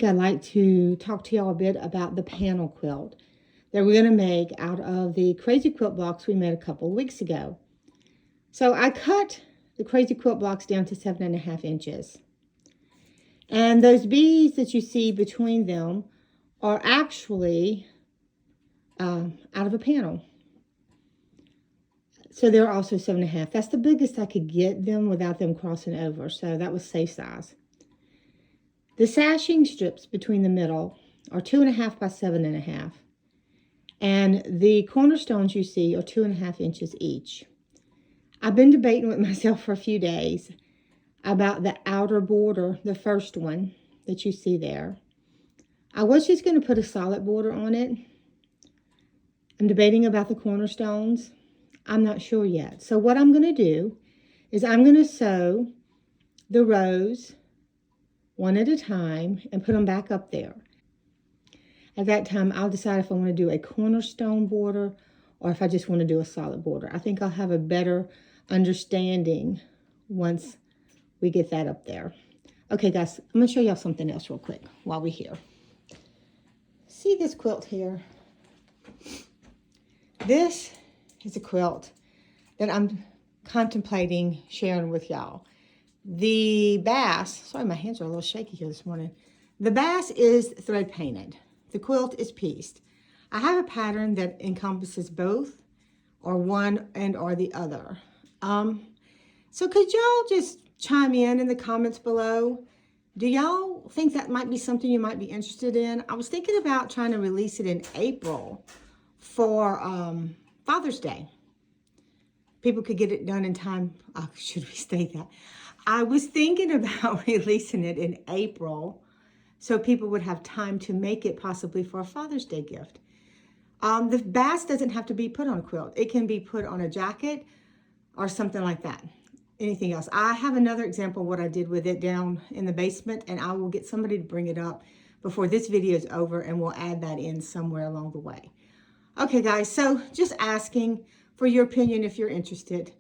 I'd like to talk to y'all a bit about the panel quilt that we're going to make out of the crazy quilt blocks we made a couple of weeks ago. So I cut the crazy quilt blocks down to 7.5 inches. And those beads that you see between them are actually out of a panel. So they're also 7.5. That's the biggest I could get them without them crossing over. So that was safe size. The sashing strips between the middle are 2.5 by 7.5. And the cornerstones you see are 2.5 inches each. I've been debating with myself for a few days about the outer border, the first one that you see there. I was just going to put a solid border on it. I'm debating about the cornerstones. I'm not sure yet. So what I'm going to do is I'm going to sew the rows one at a time and put them back up there. At that time, I'll decide if I want to do a cornerstone border or if I just want to do a solid border. I think I'll have a better understanding once we get that up there. Okay, guys, I'm going to show y'all something else real quick while we're here. See this quilt here? This is a quilt that I'm contemplating sharing with y'all. The bass, sorry, my hands are a little shaky here this morning. The bass is thread painted. The quilt is pieced. I have a pattern that encompasses both or one and or the other. So could y'all just chime in the comments below? Do y'all think that might be something you might be interested in? I was thinking about trying to release it in April for Father's Day. People could get it done in time. Oh, should we state that? I was thinking about releasing it in April so people would have time to make it possibly for a Father's Day gift. The bass doesn't have to be put on a quilt. It can be put on a jacket or something like that. Anything else. I have another example of what I did with it down in the basement, and I will get somebody to bring it up before this video is over, and we'll add that in somewhere along the way. Okay, guys, so just asking for your opinion if you're interested.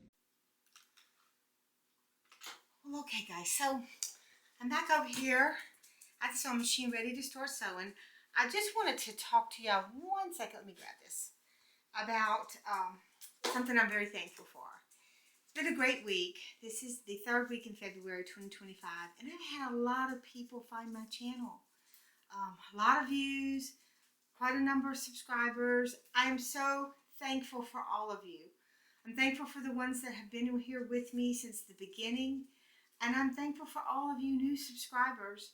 Well, okay, guys, so I'm back over here at the sewing machine ready to start sewing. I just wanted to talk to y'all 1 second. Let me grab this. About something I'm very thankful for. It's been a great week. This is the 3rd week in February 2025, and I've had a lot of people find my channel. A lot of views, quite a number of subscribers. I am so thankful for all of you. I'm thankful for the ones that have been here with me since the beginning, and I'm thankful for all of you new subscribers.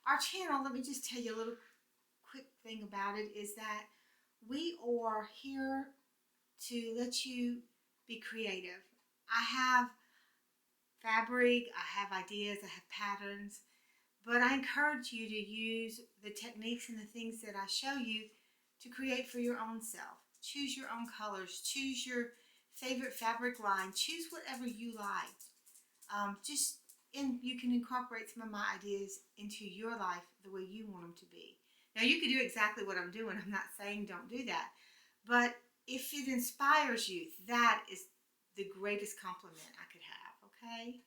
Our channel, let me just tell you a little quick thing about it, is that we are here to let you be creative. I have fabric, I have ideas, I have patterns, but I encourage you to use the techniques and the things that I show you to create for your own self. Choose your own colors, choose your favorite fabric line, choose whatever you like. You can incorporate some of my ideas into your life the way you want them to be. Now, you can do exactly what I'm doing. I'm not saying don't do that. But if it inspires you, that is the greatest compliment I could have, okay?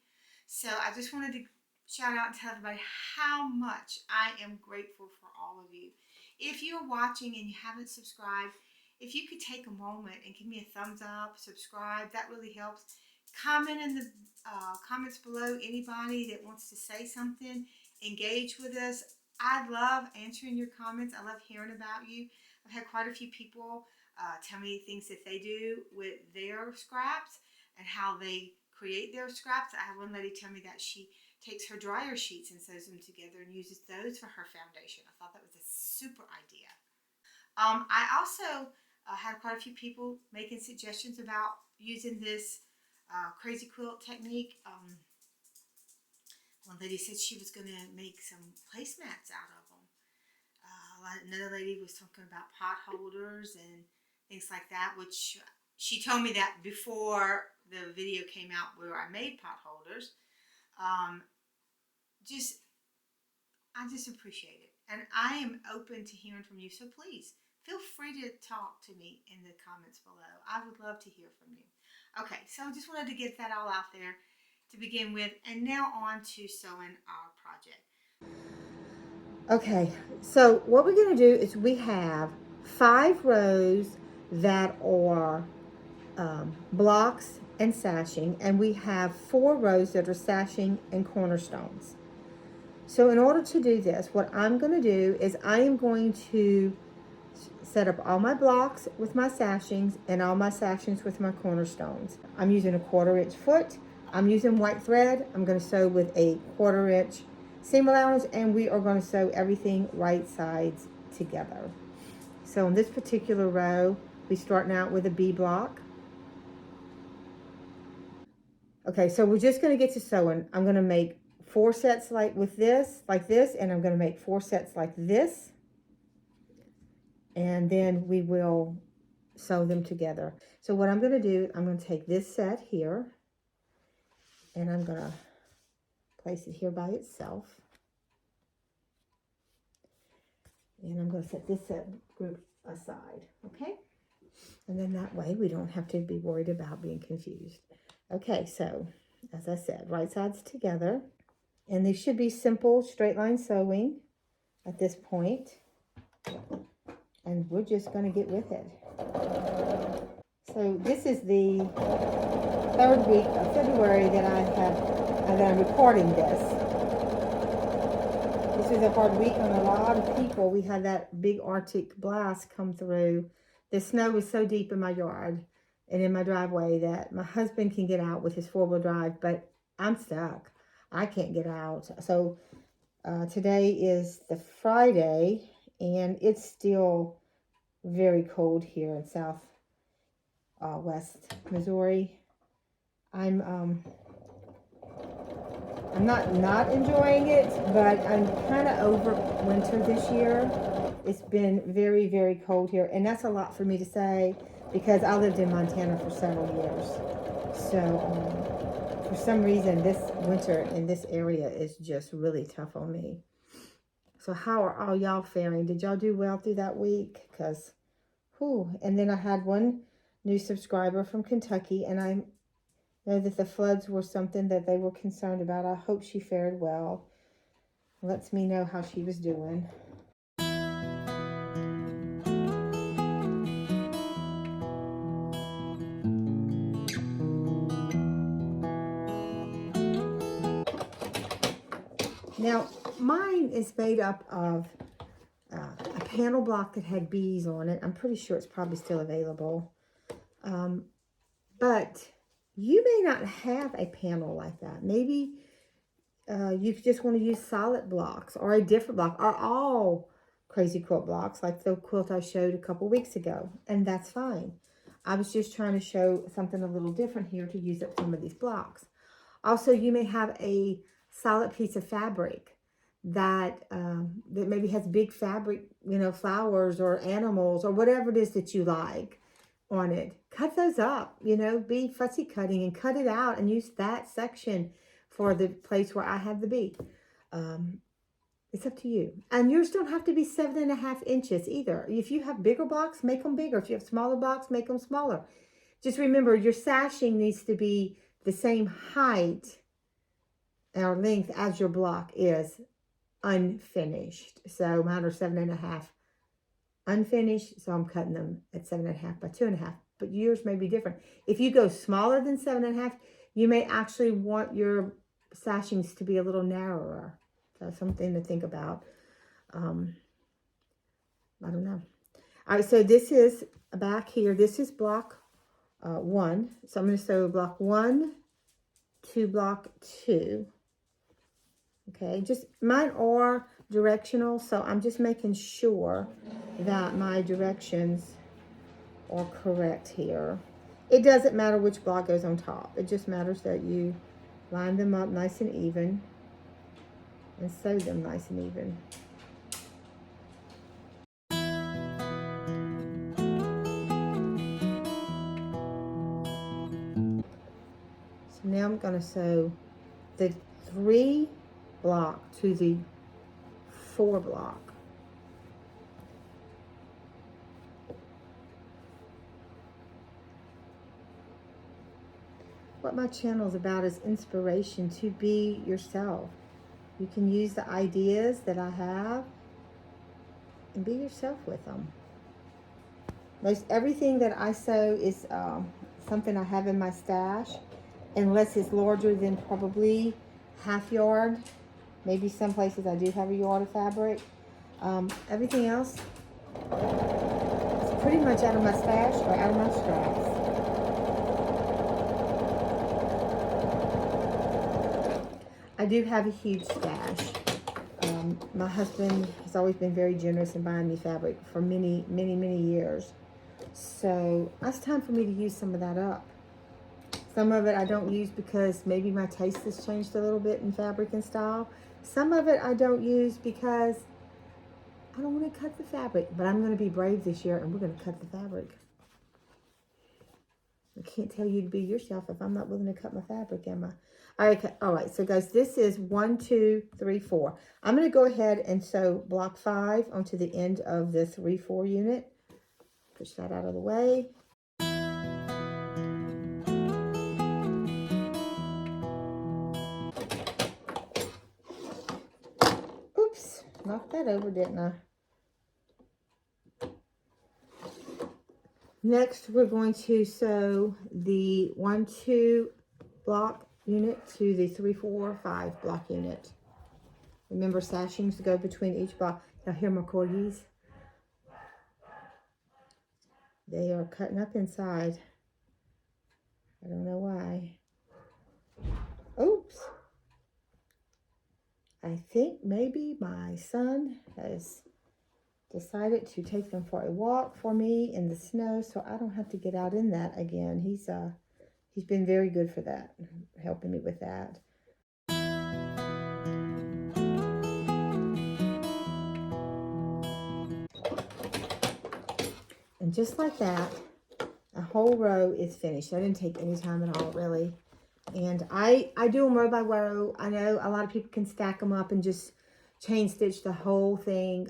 So I just wanted to shout out and tell everybody how much I am grateful for all of you. If you're watching and you haven't subscribed, if you could take a moment and give me a thumbs up, subscribe, that really helps. Comment in the comments below, anybody that wants to say something, engage with us. I love answering your comments. I love hearing about you. I've had quite a few people tell me things that they do with their scraps and how they create their scraps. I had one lady tell me that she takes her dryer sheets and sews them together and uses those for her foundation. I thought that was a super idea. I also had quite a few people making suggestions about using this crazy quilt technique. One lady said she was going to make some placemats out of them. Another lady was talking about pot holders and things like that, which she told me that before the video came out where I made pot holders. I just appreciate it. And I am open to hearing from you, so please feel free to talk to me in the comments below. I would love to hear from you. Okay, so I just wanted to get that all out there to begin with, and now on to sewing our project. Okay, so what we're going to do is we have 5 rows that are blocks and sashing, and we have 4 rows that are sashing and cornerstones. So in order to do this, what I'm going to do is I am going to set up all my blocks with my sashings and all my sashings with my cornerstones. I'm using a 1/4 inch foot. I'm using white thread. I'm going to sew with a 1/4 inch seam allowance, and we are going to sew everything right sides together. So in this particular row, we're starting out with a B block. Okay, so we're just going to get to sewing. I'm going to make 4 sets like this, and I'm going to make 4 sets like this. And then we will sew them together. So what I'm going to do, I'm going to take this set here, and I'm going to place it here by itself. And I'm going to set this set group aside, okay? And then that way we don't have to be worried about being confused. Okay, so as I said, right sides together. And these should be simple straight line sewing at this point. And we're just going to get with it. So this is the 3rd week of February that I'm recording this. This was a hard week on a lot of people. We had that big Arctic blast come through. The snow was so deep in my yard and in my driveway that my husband can get out with his 4-wheel drive, but I'm stuck. I can't get out. So today is the Friday, and it's still very cold here in west Missouri. I'm not enjoying it, but I'm kind of over winter this year. It's been very, very cold here, and that's a lot for me to say because I lived in Montana for several years. So for some reason, this winter in this area is just really tough on me. So how are all y'all faring? Did y'all do well through that week? Because, whew. And then I had one new subscriber from Kentucky, and I know that the floods were something that they were concerned about. I hope she fared well. Lets me know how she was doing. Now, mine is made up of a panel block that had bees on it. I'm pretty sure it's probably still available. But you may not have a panel like that. Maybe you just want to use solid blocks or a different block or all crazy quilt blocks like the quilt I showed a couple weeks ago. And that's fine. I was just trying to show something a little different here to use up some of these blocks. Also, you may have a solid piece of fabric that maybe has big fabric, flowers or animals or whatever it is that you like on it. Cut those up, be fussy cutting and cut it out and use that section for the place where I have the bee. It's up to you. And yours don't have to be 7.5 inches either. If you have bigger blocks, make them bigger. If you have smaller blocks, make them smaller. Just remember, your sashing needs to be the same height or length as your block is unfinished. So mine are 7.5 unfinished, so I'm cutting them at 7.5 by 2.5. But yours may be different. If you go smaller than 7.5, you may actually want your sashings to be a little narrower. So something to think about. I don't know. All right, so this is back here. This is block 1. So I'm going to sew block 1 to block 2. Okay, just mine are directional, so I'm just making sure that my directions are correct here. It doesn't matter which block goes on top. It just matters that you line them up nice and even and sew them nice and even. So now I'm going to sew the 3 block to the 4 block. What my channel is about is inspiration to be yourself. You can use the ideas that I have and be yourself with them. Most everything that I sew is something I have in my stash, unless it's larger than probably half yard. Maybe some places I do have a yard of fabric. Everything else is pretty much out of my stash or out of my scraps. I do have a huge stash. My husband has always been very generous in buying me fabric for many, many, many years. So it's time for me to use some of that up. Some of it I don't use because maybe my taste has changed a little bit in fabric and style. Some of it I don't use because I don't want to cut the fabric. But I'm going to be brave this year and we're going to cut the fabric. I can't tell you to be yourself if I'm not willing to cut my fabric, am I? All right, so guys, this is 1, 2, 3, 4. I'm going to go ahead and sew block 5 onto the end of the 3, 4 unit. Push that out of the way. Oops, knocked that over, didn't I? Next, we're going to sew the 1, 2 block unit to the 3, 4, 5 block unit. Remember sashings to go between each block. Now here are my corgis. They are cutting up inside. I don't know why. Oops. I think maybe my son has decided to take them for a walk for me in the snow, so I don't have to get out in that again. He's been very good for that, helping me with that. And just like that, a whole row is finished. I didn't take any time at all, really. And I do them row by row. I know a lot of people can stack them up and just chain stitch the whole thing.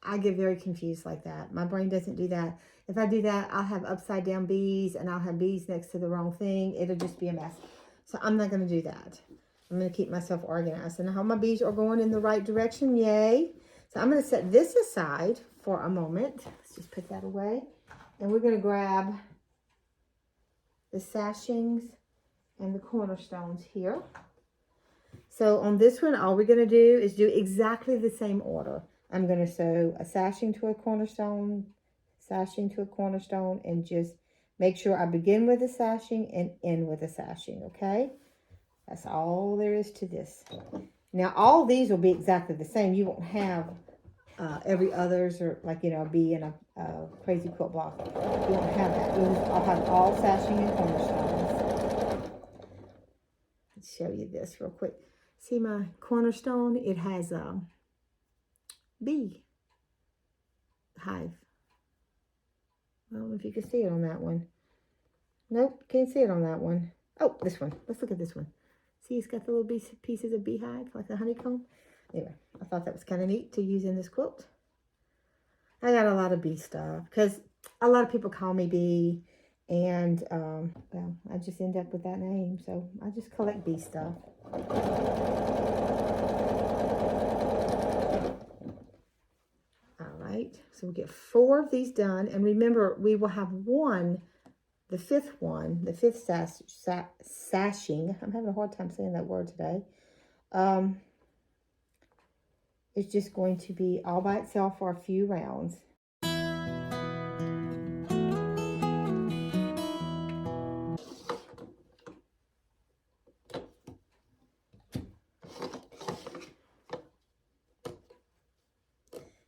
I get very confused like that. My brain doesn't do that. If I do that, I'll have upside down bees and I'll have bees next to the wrong thing. It'll just be a mess. So I'm not going to do that. I'm going to keep myself organized. And how my bees are going in the right direction, yay. So I'm going to set this aside for a moment. Let's just put that away. And we're going to grab the sashings and the cornerstones here. So on this one, all we're going to do is do exactly the same order. I'm going to sew a sashing to a cornerstone, sashing to a cornerstone, and just make sure I begin with a sashing and end with a sashing, okay? That's all there is to this. Now, all these will be exactly the same. You won't have every others or like, you know, be in a crazy quilt block. You won't have that. I'll have all sashing and cornerstones. Let's show you this real quick. See my cornerstone? It has a bee hive. I don't know if you can see it on that one. Nope, can't see it on that one. Oh, this one. Let's look at this one. See, it's got the little pieces of beehive, like a honeycomb. Anyway, I thought that was kind of neat to use in this quilt. I got a lot of bee stuff because a lot of people call me Bee, and well, I just end up with that name, so I just collect bee stuff. All right, so we get 4 of these done, and remember, we will have the fifth sashing. I'm having a hard time saying that word today. It's just going to be all by itself for a few rounds.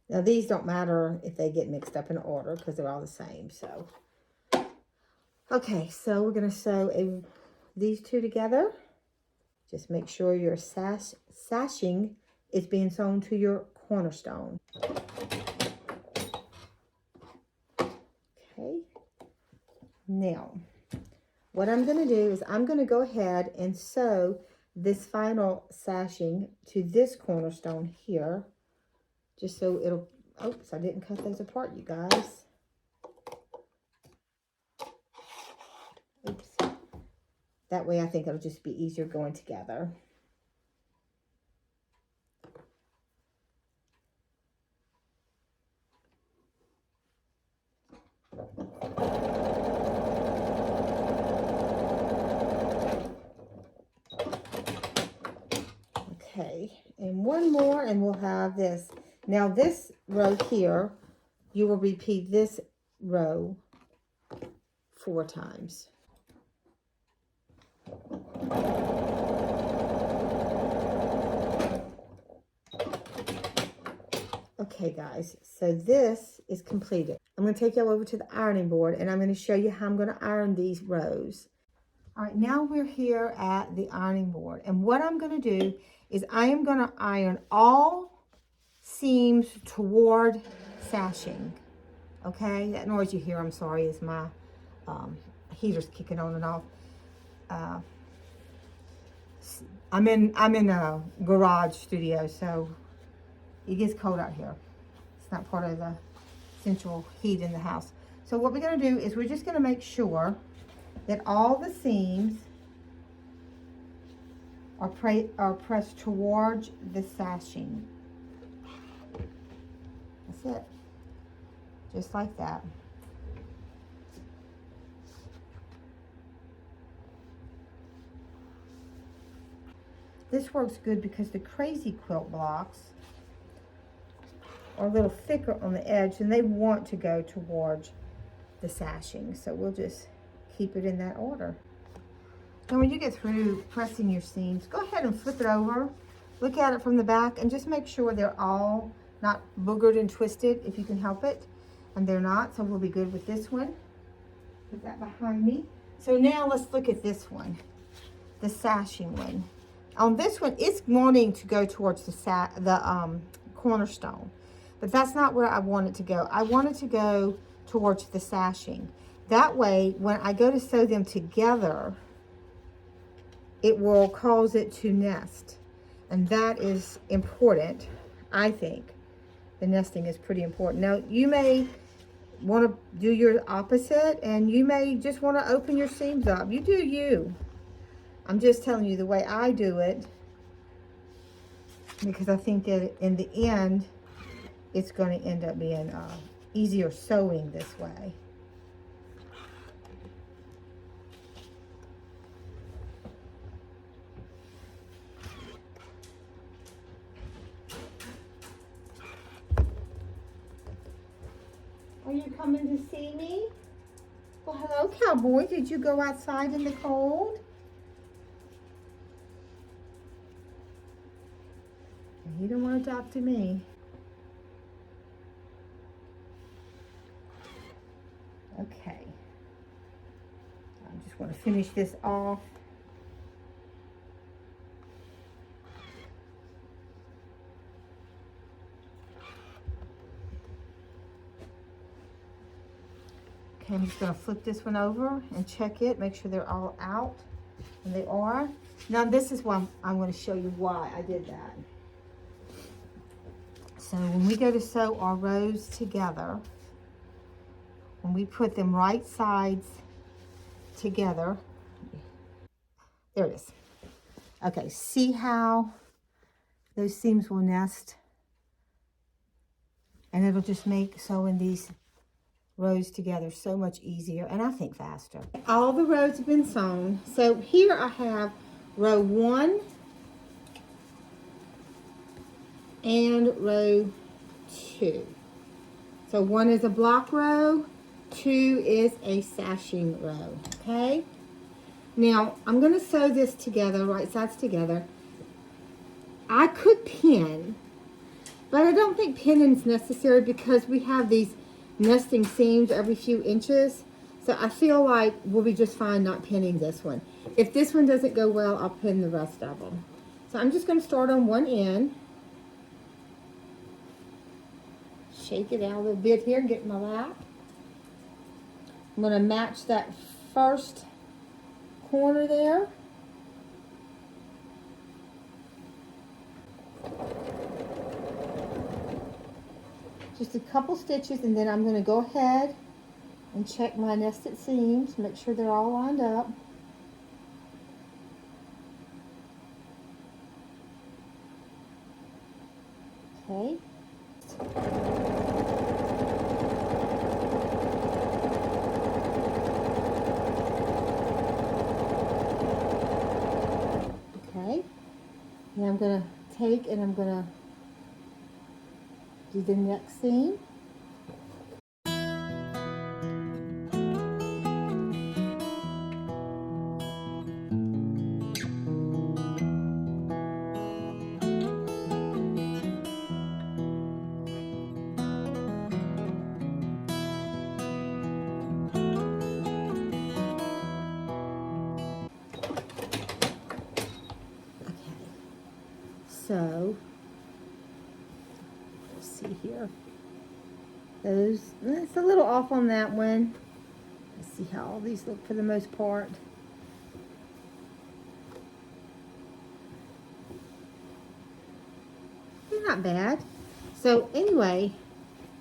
Now these don't matter if they get mixed up in order because they're all the same. So, okay, so we're going to sew these two together. Just make sure your sashing is being sewn to your cornerstone. Okay. Now, what I'm going to do is I'm going to go ahead and sew this final sashing to this cornerstone here. Just so it'll, oops, I didn't cut those apart, you guys. Oops. That way I think it'll just be easier going together. Okay, and one more and we'll have this. Now this row here, you will repeat this row 4 times. Okay guys, so this is completed. I'm going to take you over to the ironing board and I'm going to show you how I'm going to iron these rows. All right, now we're here at the ironing board, and what I'm going to do is I am going to iron all seams toward sashing. Okay, that noise you hear, I'm sorry, is my heater's kicking on and off. I'm in a garage studio, so it gets cold out here. It's not part of the central heat in the house. So what we're going to do is we're just going to make sure that all the seams are pressed towards the sashing. That's it. Just like that. This works good because the crazy quilt blocks are a little thicker on the edge and they want to go towards the sashing. So we'll just keep it in that order. And when you get through pressing your seams, go ahead and flip it over. Look at it from the back and just make sure they're all not boogered and twisted if you can help it. And they're not, so we'll be good with this one. Put that behind me. So now let's look at this one, the sashing one. On this one, it's wanting to go towards the cornerstone, but that's not where I want it to go. I want it to go towards the sashing. That way, when I go to sew them together, it will cause it to nest. And that is important, I think. The nesting is pretty important. Now, you may want to do your opposite, and you may just want to open your seams up. You do you. I'm just telling you the way I do it, because I think that in the end, it's going to end up being easier sewing this way. Are you coming to see me? Well, hello, cowboy. Did you go outside in the cold? You don't want to talk to me. Okay. I just want to finish this off. Okay, I'm just going to flip this one over and check it, make sure they're all out, and they are. Now this is why I'm going to show you why I did that. So when we go to sew our rows together, when we put them right sides together, there it is. Okay, see how those seams will nest? And it'll just make sewing these rows together so much easier, and I think faster. All the rows have been sewn. So here I have row 1 and row 2. So 1 is a block row, 2 is a sashing row, okay? Now I'm going to sew this together, right sides together. I could pin, but I don't think pinning is necessary because we have these nesting seams every few inches. So I feel like we'll be just fine not pinning this one. If this one doesn't go well, I'll pin the rest of them. So I'm just going to start on one end. Shake it out a little bit here and get my lap. I'm going to match that first corner there. Just a couple stitches, and then I'm going to go ahead and check my nested seams, make sure they're all lined up. Okay. Okay. Now I'm going to take and I'm going to do the next seam. So, let's see here. It's a little off on that one. Let's see how all these look for the most part. It's not bad. So anyway,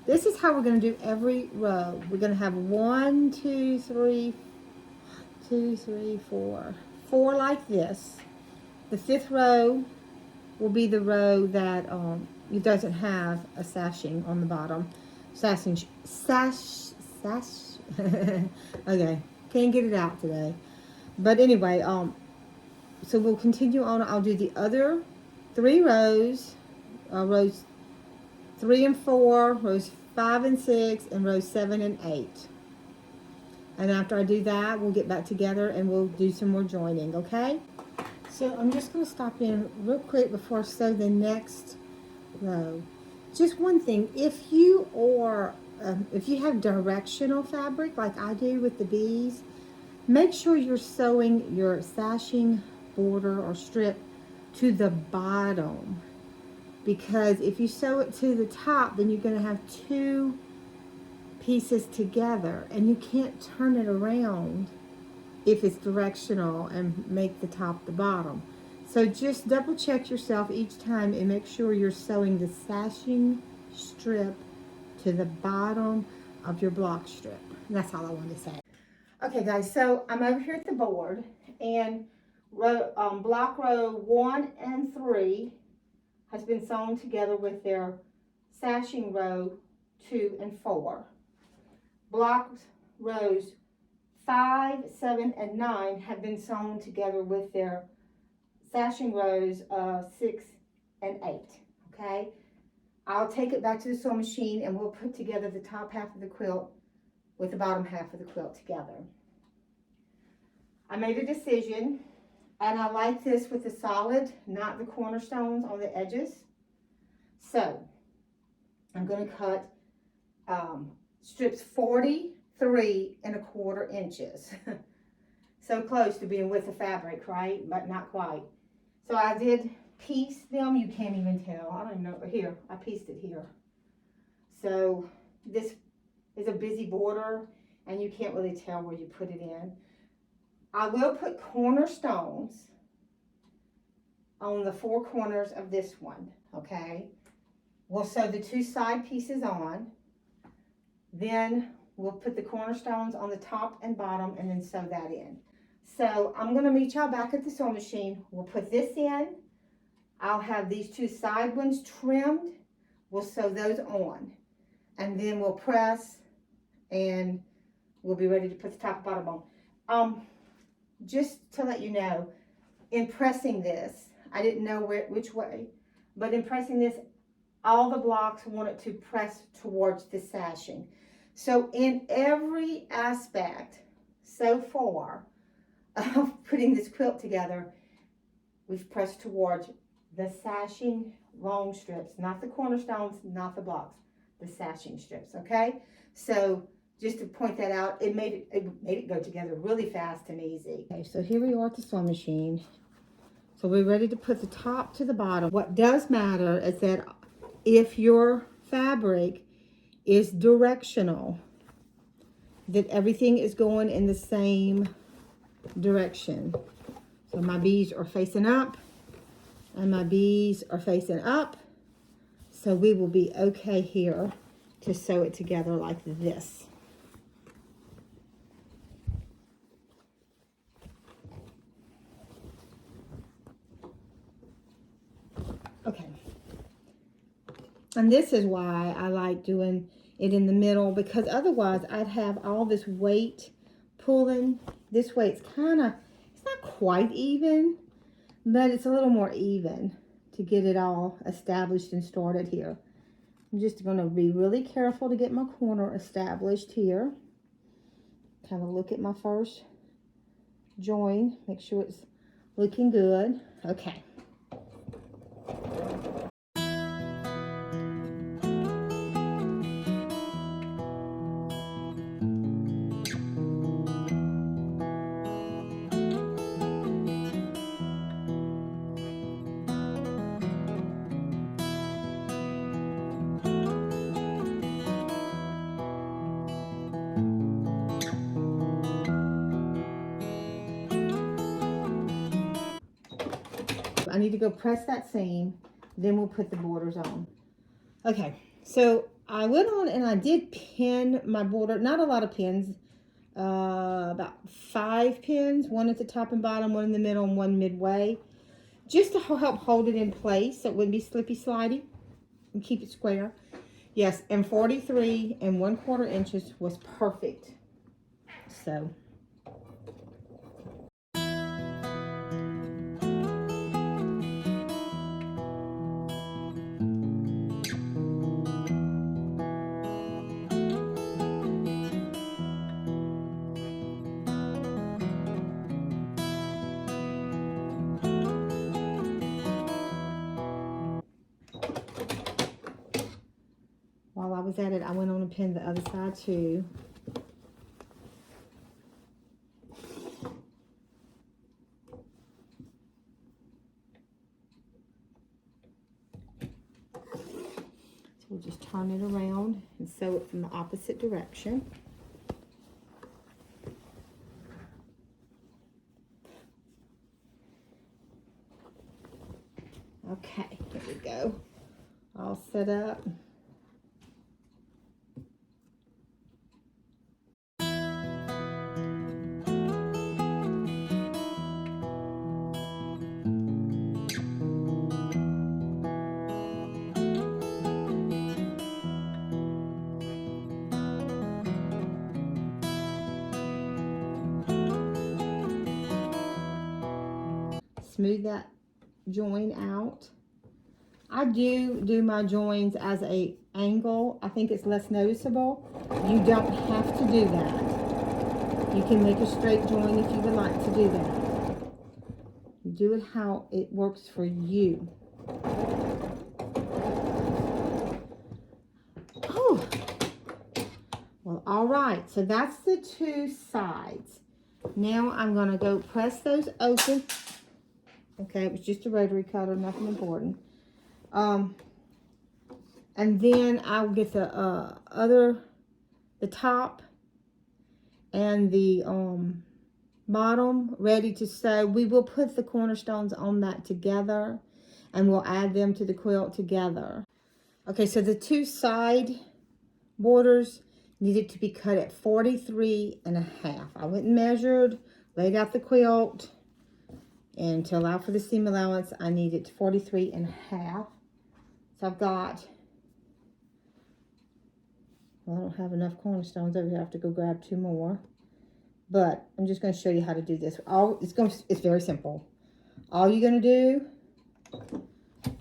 this is how we're going to do every row. We're going to have 1, 2, 3, 4 like this. The 5th row will be the row that it doesn't have a sashing on the bottom. Sash. Okay, can't get it out today. But anyway, so we'll continue on. I'll do the other 3 rows, rows 3 and 4, rows 5 and 6, and rows 7 and 8. And after I do that, we'll get back together and we'll do some more joining, okay? So I'm just going to stop in real quick before I sew the next row. Just one thing, if you have directional fabric like I do with the bees, make sure you're sewing your sashing border or strip to the bottom, because if you sew it to the top, then you're going to have 2 pieces together and you can't turn it around if it's directional and make the top the bottom. So just double check yourself each time and make sure you're sewing the sashing strip to the bottom of your block strip. That's all I wanted to say. Okay guys, so I'm over here at the board, and block row 1 and 3 has been sewn together with their sashing row 2 and 4. Block rows 5, 7, and 9 have been sewn together with their sashing rows 6 and 8. Okay, I'll take it back to the sewing machine and we'll put together the top half of the quilt with the bottom half of the quilt together. I made a decision, and I like this with the solid, not the cornerstones on the edges. So I'm going to cut strips 43 1/4 inches. So close to being with the fabric, right? But not quite. So I did piece them. You can't even tell. I don't even know. Here, I pieced it here. So this is a busy border, and you can't really tell where you put it in. I will put cornerstones on the 4 corners of this one, okay? We'll sew the 2 side pieces on. Then we'll put the cornerstones on the top and bottom and then sew that in. So I'm going to meet y'all back at the sewing machine. We'll put this in. I'll have these 2 side ones trimmed. We'll sew those on. And then we'll press and we'll be ready to put the top and bottom on. Just to let you know, in pressing this, I didn't know which way, but in pressing this, all the blocks wanted to press towards the sashing. So in every aspect so far of putting this quilt together, we've pressed towards the sashing long strips, not the cornerstones, not the blocks, the sashing strips, okay? So just to point that out, it made it go together really fast and easy. Okay, so here we are at the sewing machine. So we're ready to put the top to the bottom. What does matter is that if your fabric is directional, that everything is going in the same direction. So my bees are facing up and my bees are facing up. So we will be okay here to sew it together like this. Okay. And this is why I like doing it in the middle, because otherwise I'd have all this weight pulling. This way it's not quite even, but it's a little more even to get it all established and started here. I'm just going to be really careful to get my corner established here. Kind of look at my first join, make sure it's looking good. Okay. I need to go press that seam, then we'll put the borders on. Okay, so I went on and I did pin my border, not a lot of pins, about 5 pins, one at the top and bottom, one in the middle, and one midway, just to help hold it in place so it wouldn't be slippy slidey and keep it square. Yes, and 43 1/4 inches was perfect. So while I was at it, I went on and pinned the other side too. So we'll just turn it around and sew it from the opposite direction. Okay, here we go. All set up. Smooth that join out. I do my joins as a angle. I think it's less noticeable. You don't have to do that. You can make a straight join if you would like to do that. You do it how it works for you. Oh, well, all right. So that's the 2 sides. Now I'm going to go press those open. Okay, it was just a rotary cutter, nothing important. And then I'll get the top and the bottom ready to sew. We will put the cornerstones on that together, and we'll add them to the quilt together. Okay, so the 2 side borders needed to be cut at 43 1/2. I went and measured, laid out the quilt, and to allow for the seam allowance, I needed 43 1/2. So I've got, well, I don't have enough cornerstones over here. I have to go grab 2 more. But I'm just going to show you how to do this. It's very simple. All you're going to do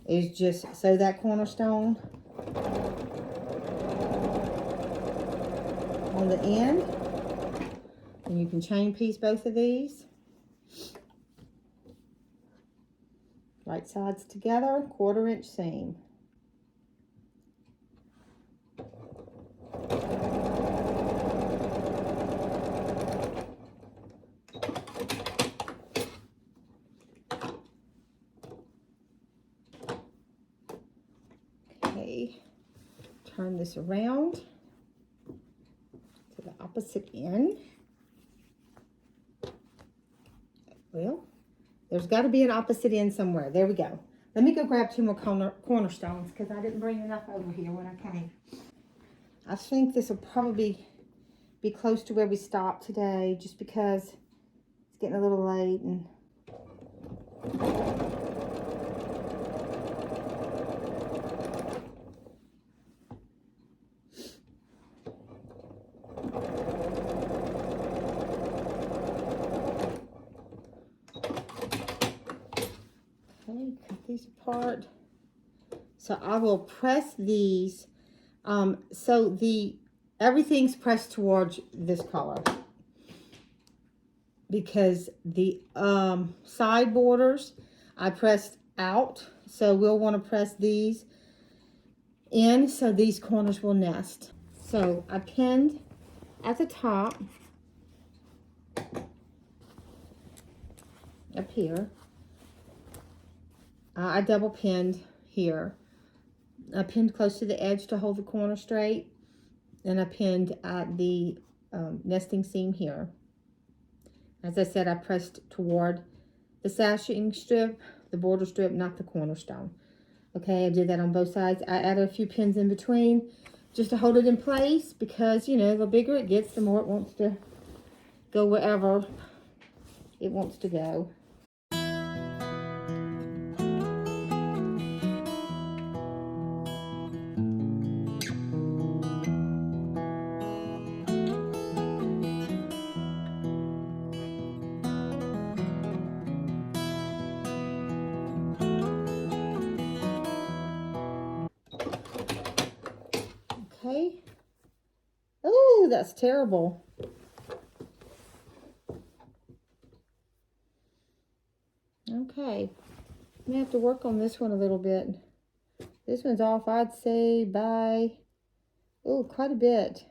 is just sew that cornerstone on the end. And you can chain piece both of these. Right sides together, 1/4 inch seam. Okay, turn this around to the opposite end. Well, there's got to be an opposite end somewhere. There we go. Let me go grab 2 more cornerstones because I didn't bring enough over here when I came. I think this will probably be close to where we stopped today just because it's getting a little late. And apart. So I will press these. So everything's pressed towards this color, because the side borders I pressed out. So we'll want to press these in so these corners will nest. So I pinned at the top up here. I double pinned here. I pinned close to the edge to hold the corner straight, and I pinned at the nesting seam here. As I said, I pressed toward the sashing strip, the border strip, not the cornerstone. Okay, I did that on both sides. I added a few pins in between just to hold it in place, because, you know, the bigger it gets, the more it wants to go wherever it wants to go. Okay. Oh, that's terrible. Okay. I'm gonna have to work on this one a little bit. This one's off, I'd say, by, oh, quite a bit.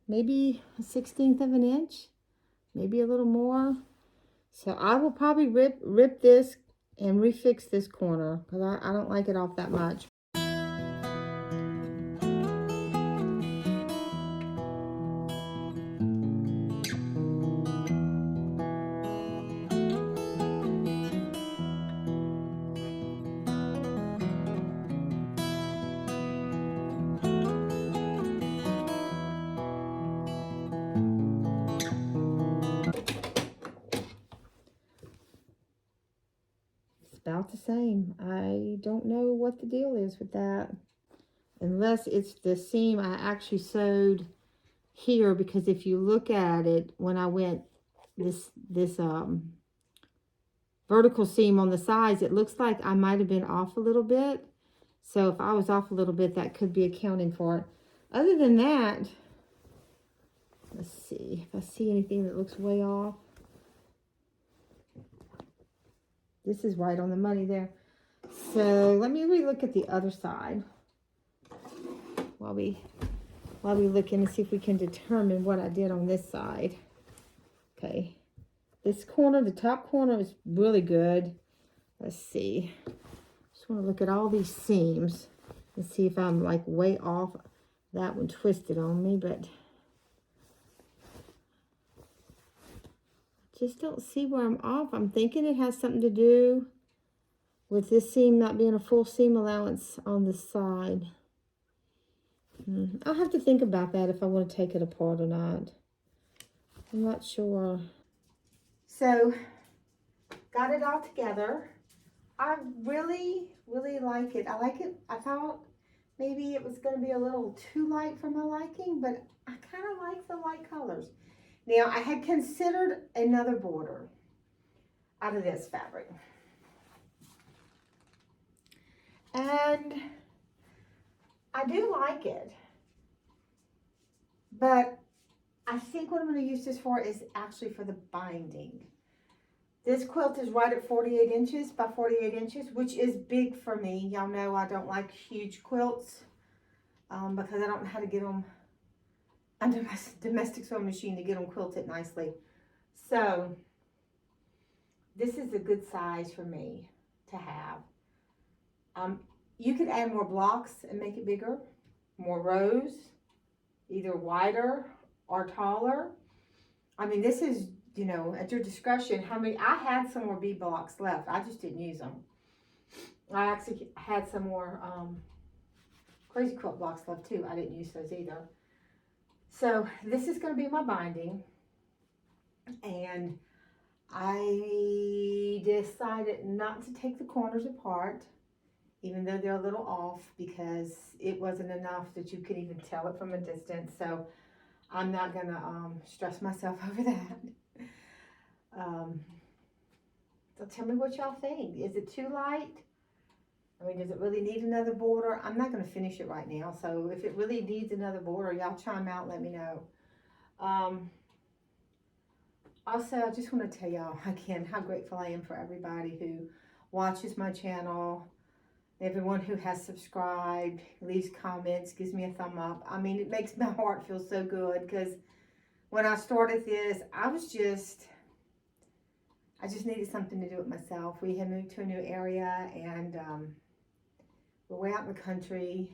Maybe a 1/16 of an inch, maybe a little more. So I will probably rip this and refix this corner, because I don't like it off that much. About the same. I don't know what the deal is with that, unless it's the seam I actually sewed here, because if you look at it, when I went this vertical seam on the sides, it looks like I might have been off a little bit. So if I was off a little bit, that could be accounting for it. Other than that, let's see if I see anything that looks way off. This is right on the money there. So let me relook at the other side while we look in and see if we can determine what I did on this side. Okay, this corner, the top corner, is really good. Let's see. Just want to look at all these seams and see if I'm like way off. That one twisted on me, but just don't see where I'm off. I'm thinking it has something to do with this seam not being a full seam allowance on the side. I'll have to think about that if I want to take it apart or not. I'm not sure. So, got it all together. I really, really like it. I like it. I thought maybe it was going to be a little too light for my liking, but I kind of like the light colors. Now, I had considered another border out of this fabric. And I do like it. But I think what I'm going to use this for is actually for the binding. This quilt is right at 48 inches by 48 inches, which is big for me. Y'all know I don't like huge quilts because I don't know how to get them under my domestic sewing machine to get them quilted nicely. So this is a good size for me to have. You could add more blocks and make it bigger, more rows, either wider or taller. I mean, this is, you know, at your discretion. How many? I had some more B blocks left. I just didn't use them. I actually had some more crazy quilt blocks left too. I didn't use those either. So this is going to be my binding, and I decided not to take the corners apart, even though they're a little off, because it wasn't enough that you could even tell it from a distance. So I'm not going to stress myself over that. So tell me what y'all think. Is it too light? I mean, does it really need another border? I'm not going to finish it right now. So if it really needs another border, y'all chime out and let me know. Also, I just want to tell y'all again how grateful I am for everybody who watches my channel, everyone who has subscribed, leaves comments, gives me a thumb up. I mean, it makes my heart feel so good because when I started this, I just needed something to do with myself. We had moved to a new area and we're way out in the country,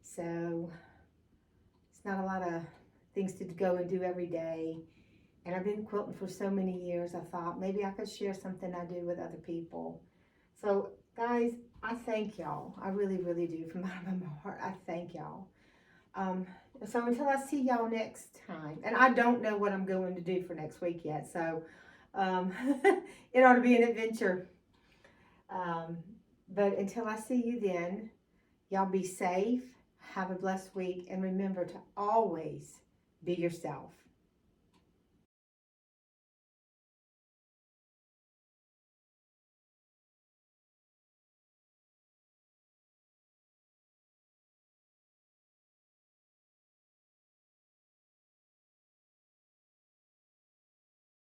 so it's not a lot of things to go and do every day. And I've been quilting for so many years, I thought maybe I could share something I do with other people. So guys, I thank y'all. I really, really do. From the bottom of my heart, I thank y'all. So until I see y'all next time, and I don't know what I'm going to do for next week yet, so it ought to be an adventure. But until I see you then, y'all be safe, have a blessed week, and remember to always be yourself.